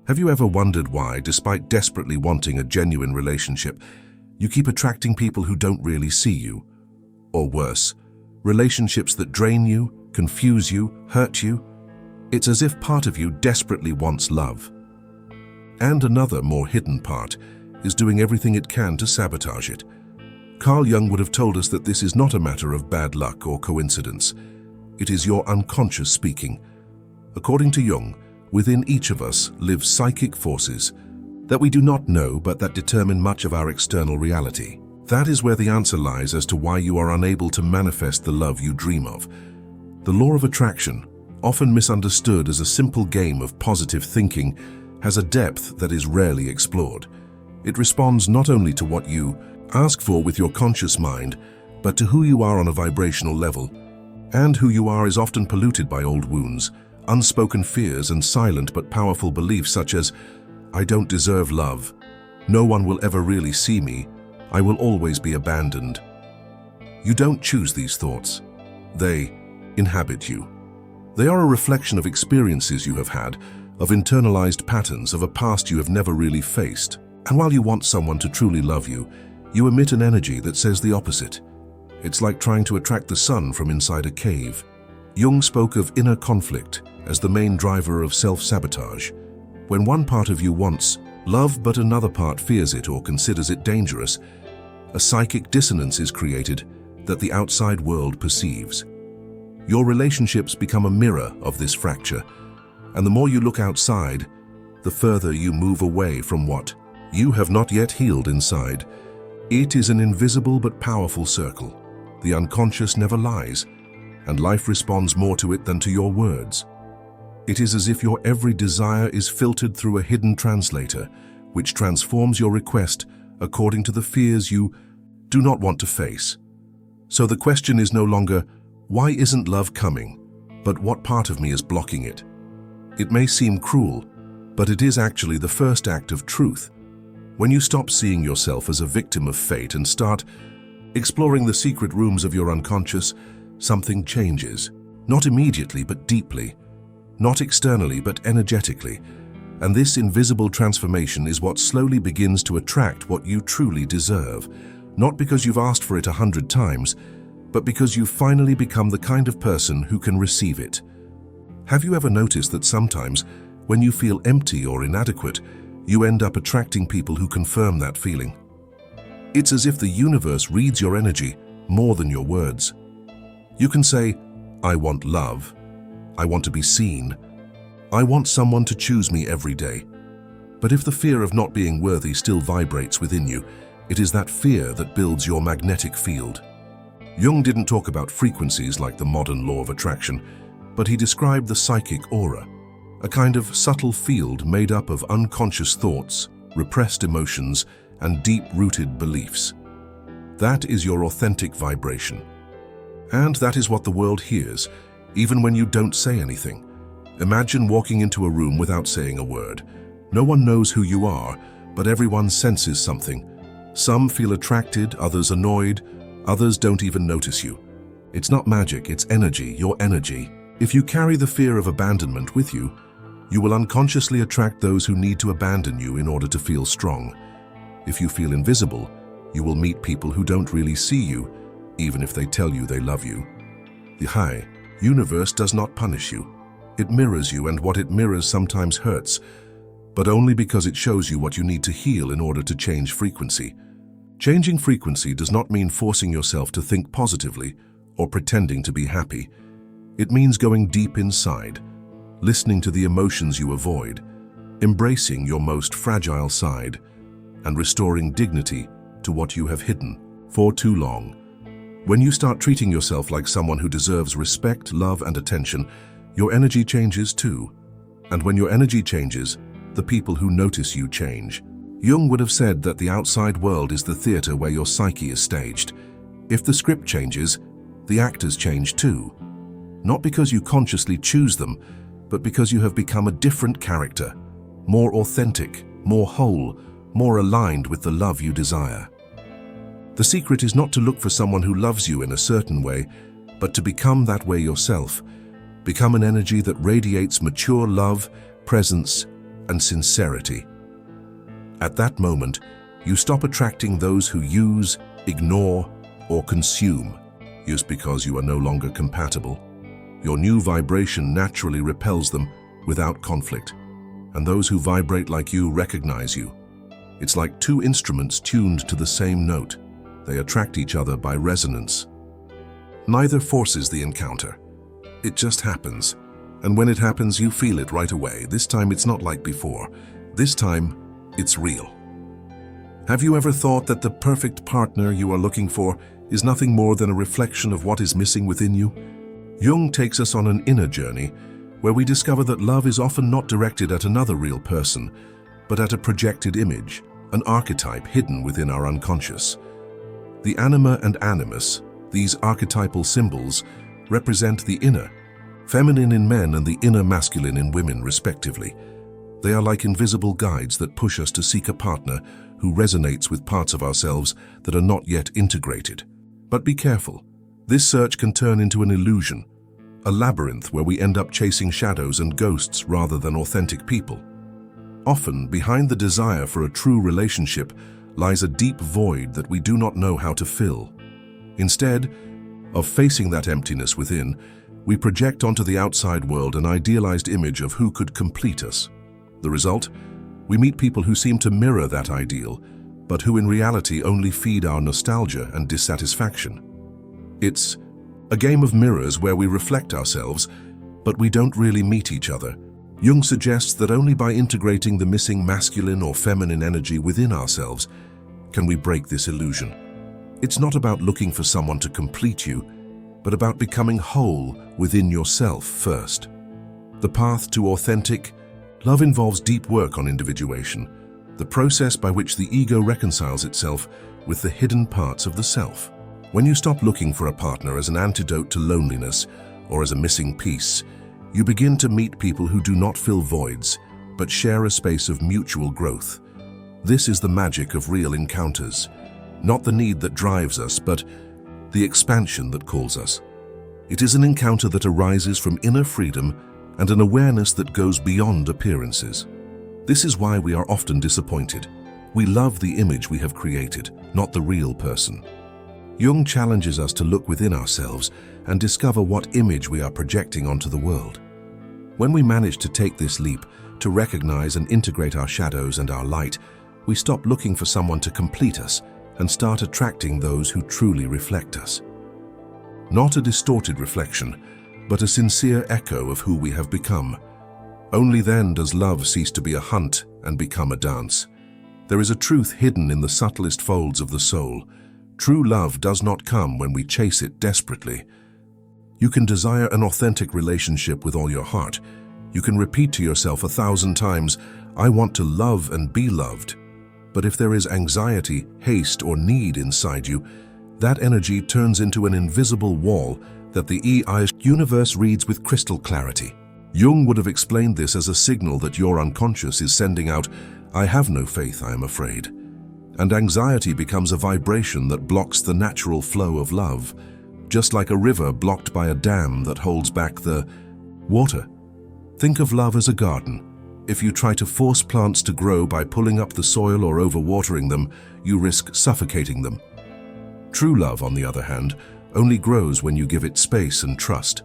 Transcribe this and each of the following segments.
Have you ever wondered why, despite desperately wanting a genuine relationship, you keep attracting people who don't really see you? Or worse, relationships that drain you, confuse you, hurt you? It's as if part of you desperately wants love. And another, more hidden part is doing everything it can to sabotage it. Carl Jung would have told us that this is not a matter of bad luck or coincidence. It is your unconscious speaking. According to Jung, within each of us live psychic forces that we do not know but that determine much of our external reality. That is where the answer lies as to why you are unable to manifest the love you dream of. The law of attraction, often misunderstood as a simple game of positive thinking, has a depth that is rarely explored. It responds not only to what you ask for with your conscious mind, but to who you are on a vibrational level. And who you are is often polluted by old wounds, unspoken fears, and silent but powerful beliefs such as, I don't deserve love, no one will ever really see me, I will always be abandoned. You don't choose these thoughts. They inhabit you. They are a reflection of experiences you have had, of internalized patterns of a past you have never really faced. And while you want someone to truly love you, you emit an energy that says the opposite. It's like trying to attract the sun from inside a cave. Jung spoke of inner conflict as the main driver of self-sabotage. When one part of you wants love but another part fears it or considers it dangerous, a psychic dissonance is created that the outside world perceives. Your relationships become a mirror of this fracture, and the more you look outside, the further you move away from what you have not yet healed inside. It is an invisible but powerful circle. The unconscious never lies, and life responds more to it than to your words. It is as if your every desire is filtered through a hidden translator, which transforms your request according to the fears you do not want to face. So the question is no longer, why isn't love coming, but what part of me is blocking it? It may seem cruel, but it is actually the first act of truth. When you stop seeing yourself as a victim of fate and start exploring the secret rooms of your unconscious, something changes. Not immediately, but deeply. Not externally, but energetically. And this invisible transformation is what slowly begins to attract what you truly deserve. Not because you've asked for it 100 times, but because you've finally become the kind of person who can receive it. Have you ever noticed that sometimes, when you feel empty or inadequate, you end up attracting people who confirm that feeling? It's as if the universe reads your energy more than your words. You can say, I want love. I want to be seen. I want someone to choose me every day. But if the fear of not being worthy still vibrates within you, it is that fear that builds your magnetic field. Jung didn't talk about frequencies like the modern law of attraction, but he described the psychic aura, a kind of subtle field made up of unconscious thoughts, repressed emotions, and deep-rooted beliefs. That is your authentic vibration. And that is what the world hears, even when you don't say anything. Imagine walking into a room without saying a word. No one knows who you are, but everyone senses something. Some feel attracted, others annoyed, others don't even notice you. It's not magic, it's energy, your energy. If you carry the fear of abandonment with you, you will unconsciously attract those who need to abandon you in order to feel strong. If you feel invisible, you will meet people who don't really see you, even if they tell you they love you. The high universe does not punish you. It mirrors you, and what it mirrors sometimes hurts, but only because it shows you what you need to heal in order to change frequency. Changing frequency does not mean forcing yourself to think positively or pretending to be happy. It means going deep inside, listening to the emotions you avoid, embracing your most fragile side, and restoring dignity to what you have hidden for too long. When you start treating yourself like someone who deserves respect, love, and attention, your energy changes too. And when your energy changes, the people who notice you change. Jung would have said that the outside world is the theater where your psyche is staged. If the script changes, the actors change too. Not because you consciously choose them, but because you have become a different character, more authentic, more whole, more aligned with the love you desire. The secret is not to look for someone who loves you in a certain way, but to become that way yourself. Become an energy that radiates mature love, presence, and sincerity. At that moment, you stop attracting those who use, ignore, or consume, just because you are no longer compatible. Your new vibration naturally repels them without conflict, and those who vibrate like you recognize you. It's like two instruments tuned to the same note. They attract each other by resonance. Neither forces the encounter. It just happens. And when it happens, you feel it right away. This time it's not like before. This time, it's real. Have you ever thought that the perfect partner you are looking for is nothing more than a reflection of what is missing within you? Jung takes us on an inner journey where we discover that love is often not directed at another real person, but at a projected image, an archetype hidden within our unconscious. The anima and animus, these archetypal symbols, represent the inner, feminine in men and the inner masculine in women, respectively. They are like invisible guides that push us to seek a partner who resonates with parts of ourselves that are not yet integrated. But be careful. This search can turn into an illusion, a labyrinth where we end up chasing shadows and ghosts rather than authentic people. Often, behind the desire for a true relationship lies a deep void that we do not know how to fill. Instead of facing that emptiness within, we project onto the outside world an idealized image of who could complete us. The result? We meet people who seem to mirror that ideal, but who in reality only feed our nostalgia and dissatisfaction. It's a game of mirrors where we reflect ourselves, but we don't really meet each other. Jung suggests that only by integrating the missing masculine or feminine energy within ourselves can we break this illusion. It's not about looking for someone to complete you, but about becoming whole within yourself first. The path to authentic love involves deep work on individuation, the process by which the ego reconciles itself with the hidden parts of the self. When you stop looking for a partner as an antidote to loneliness or as a missing piece, you begin to meet people who do not fill voids, but share a space of mutual growth. This is the magic of real encounters. Not the need that drives us, but the expansion that calls us. It is an encounter that arises from inner freedom and an awareness that goes beyond appearances. This is why we are often disappointed. We love the image we have created, not the real person. Jung challenges us to look within ourselves and discover what image we are projecting onto the world. When we manage to take this leap, to recognize and integrate our shadows and our light, we stop looking for someone to complete us and start attracting those who truly reflect us. Not a distorted reflection, but a sincere echo of who we have become. Only then does love cease to be a hunt and become a dance. There is a truth hidden in the subtlest folds of the soul. True love does not come when we chase it desperately. You can desire an authentic relationship with all your heart. You can repeat to yourself 1,000 times, "I want to love and be loved." But if there is anxiety, haste, or need inside you, that energy turns into an invisible wall that the universe reads with crystal clarity. Jung would have explained this as a signal that your unconscious is sending out, "I have no faith, I am afraid." And anxiety becomes a vibration that blocks the natural flow of love, just like a river blocked by a dam that holds back the water. Think of love as a garden. If you try to force plants to grow by pulling up the soil or overwatering them, you risk suffocating them. True love, on the other hand, only grows when you give it space and trust.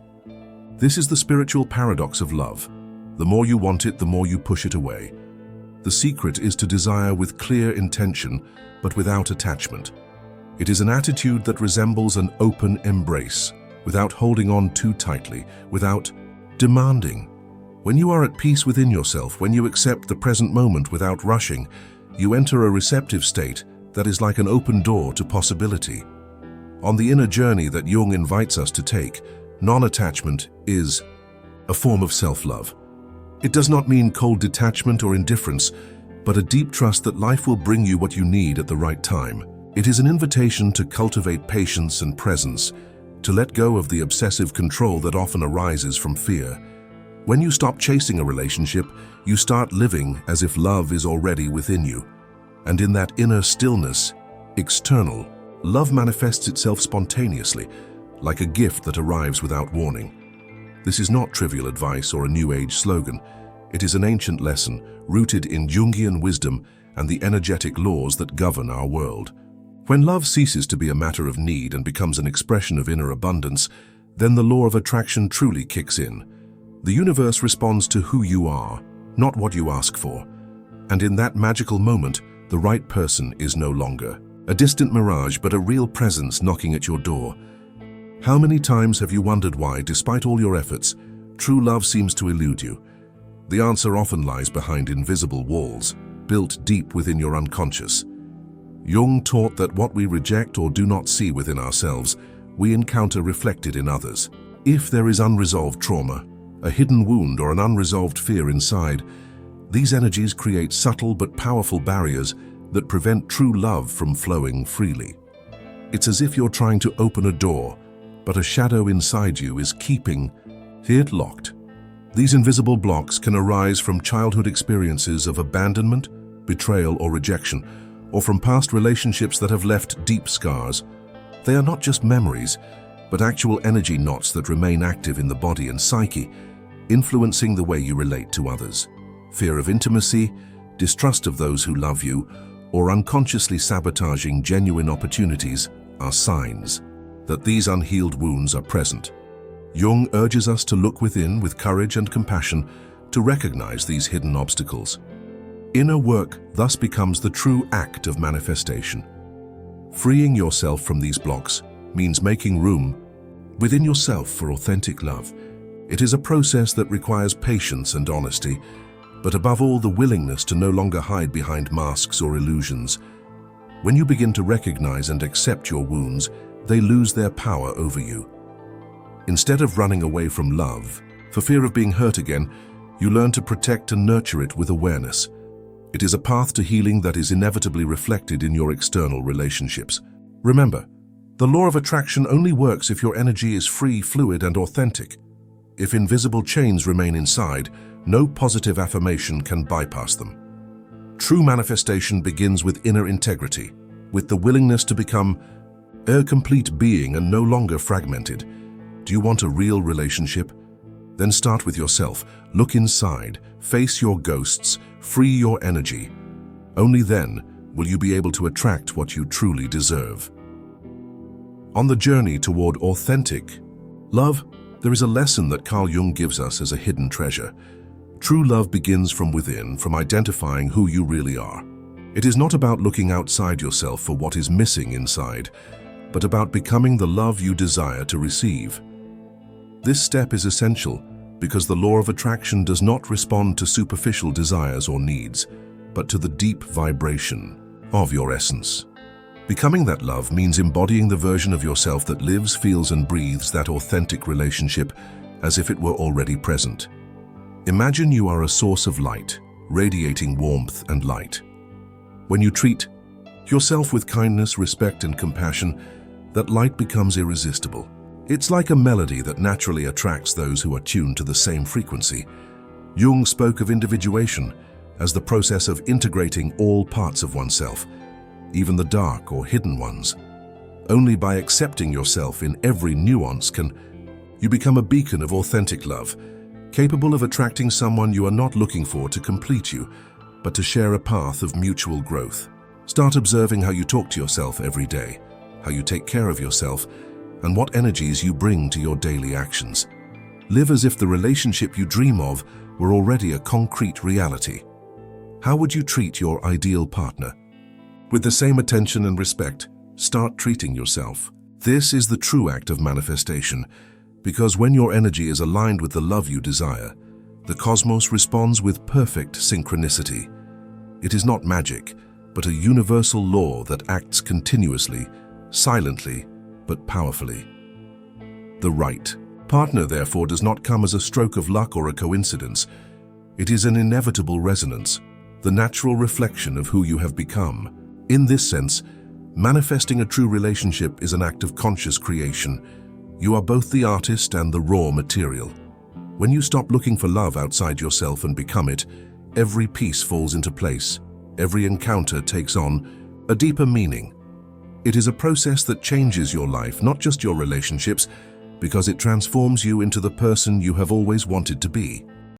This is the spiritual paradox of love. The more you want it, the more you push it away. The secret is to desire with clear intention, but without attachment. It is an attitude that resembles an open embrace, without holding on too tightly, without demanding. When you are at peace within yourself, when you accept the present moment without rushing, you enter a receptive state that is like an open door to possibility. On the inner journey that Jung invites us to take, non-attachment is a form of self-love. It does not mean cold detachment or indifference, but a deep trust that life will bring you what you need at the right time. It is an invitation to cultivate patience and presence, to let go of the obsessive control that often arises from fear. When you stop chasing a relationship, you start living as if love is already within you. And in that inner stillness, external, love manifests itself spontaneously, like a gift that arrives without warning. This is not trivial advice or a New Age slogan. It is an ancient lesson rooted in Jungian wisdom and the energetic laws that govern our world. When love ceases to be a matter of need and becomes an expression of inner abundance, then the law of attraction truly kicks in. The universe responds to who you are, not what you ask for. And in that magical moment, the right person is no longer a distant mirage, but a real presence knocking at your door. How many times have you wondered why, despite all your efforts, true love seems to elude you? The answer often lies behind invisible walls, built deep within your unconscious. Jung taught that what we reject or do not see within ourselves, we encounter reflected in others. If there is unresolved trauma, a hidden wound, or an unresolved fear inside, these energies create subtle but powerful barriers that prevent true love from flowing freely. It's as if you're trying to open a door, but a shadow inside you is keeping it locked. These invisible blocks can arise from childhood experiences of abandonment, betrayal, or rejection, or from past relationships that have left deep scars. They are not just memories, but actual energy knots that remain active in the body and psyche, influencing the way you relate to others. Fear of intimacy, distrust of those who love you, or unconsciously sabotaging genuine opportunities are signs that these unhealed wounds are present. Jung urges us to look within with courage and compassion to recognize these hidden obstacles. Inner work thus becomes the true act of manifestation. Freeing yourself from these blocks means making room within yourself for authentic love. It is a process that requires patience and honesty, but above all, the willingness to no longer hide behind masks or illusions. When you begin to recognize and accept your wounds, they lose their power over you. Instead of running away from love, for fear of being hurt again, you learn to protect and nurture it with awareness. It is a path to healing that is inevitably reflected in your external relationships. Remember, the law of attraction only works if your energy is free, fluid, and authentic. If invisible chains remain inside, no positive affirmation can bypass them. True manifestation begins with inner integrity, with the willingness to become a complete being and no longer fragmented. Do you want a real relationship? Then start with yourself. Look inside, face your ghosts, free your energy. Only then will you be able to attract what you truly deserve. On the journey toward authentic love, there is a lesson that Carl Jung gives us as a hidden treasure. True love begins from within, from identifying who you really are. It is not about looking outside yourself for what is missing inside, but about becoming the love you desire to receive. This step is essential because the law of attraction does not respond to superficial desires or needs, but to the deep vibration of your essence. Becoming that love means embodying the version of yourself that lives, feels, and breathes that authentic relationship as if it were already present. Imagine you are a source of light, radiating warmth and light. When you treat yourself with kindness, respect, and compassion, that light becomes irresistible. It's like a melody that naturally attracts those who are tuned to the same frequency. Jung spoke of individuation as the process of integrating all parts of oneself, even the dark or hidden ones. Only by accepting yourself in every nuance can you become a beacon of authentic love, capable of attracting someone you are not looking for to complete you, but to share a path of mutual growth. Start observing how you talk to yourself every day, how you take care of yourself, and what energies you bring to your daily actions. Live as if the relationship you dream of were already a concrete reality. How would you treat your ideal partner? With the same attention and respect, start treating yourself. This is the true act of manifestation, because when your energy is aligned with the love you desire, the cosmos responds with perfect synchronicity. It is not magic, but a universal law that acts continuously, silently, but powerfully. The right partner, therefore, does not come as a stroke of luck or a coincidence. It is an inevitable resonance, the natural reflection of who you have become. In this sense, manifesting a true relationship is an act of conscious creation. You are both the artist and the raw material. When you stop looking for love outside yourself and become it, every piece falls into place. Every encounter takes on a deeper meaning. It is a process that changes your life, not just your relationships, because it transforms you into the person you have always wanted to be.